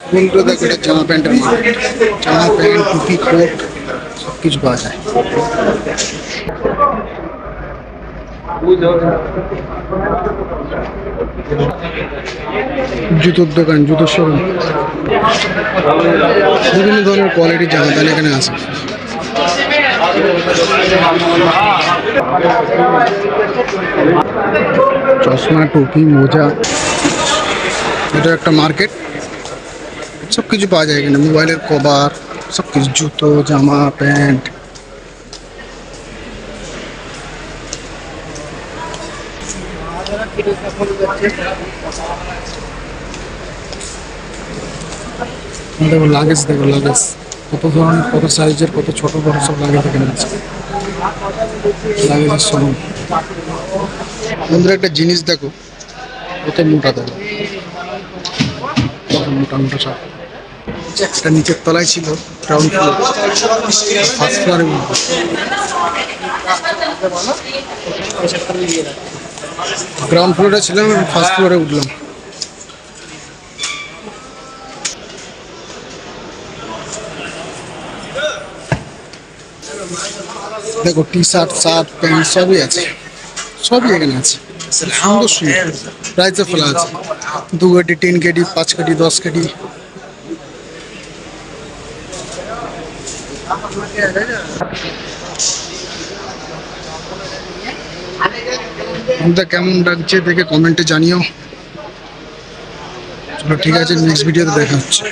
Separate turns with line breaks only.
বন্ধুরা দেখো, এটা জামা প্যান্টের মার্কেট। জামা প্যান্ট, টুপি, কোট সব কিছু পাওয়া যায়। জুতোর দোকান, জুতোর শোরুম, বিভিন্ন ধরনের কোয়ালিটির জামা প্যান্ট এখানে আছে। চশমা, টুপি, মোজা, এটা একটা মার্কেট। সব কিছু পাওয়া যায় এখানে, মোবাইলের কভার, সব কিছু, জুতো, জামা প্যান্ট। দেখো লাগেজ, দেখো লাগেজ কত ধরনের, কত সাইজের, কত ছোট বড় সব লাগেজ এখানে আছে। লাগেজের শোরুম। বন্ধুরা একটা জিনিস দেখো, কত মোটা, দেখো কত মোটা মোটা সব। এটা নিচের তলায় ছিল, গ্রাউন্ড ফ্লোর, ফার্স্ট ফ্লোরে উঠবো। গ্রাউন্ড ফ্লোরে ছিলাম, ফার্স্ট ফ্লোরে উঠলাম। দেখো টি শার্ট, শার্ট, প্যান্ট সবই আছে, সবই এখানে আছে। সুন্দর সুন্দর প্রাইসে ফেলা আছে। 2 কেডি, 3 কেডি, 5 কেডি, 10 কেডি। কেমন লাগছে দেখে কমেন্টে জানিও। চলো ঠিক আছে, নেক্সট ভিডিওতে দেখা হচ্ছে।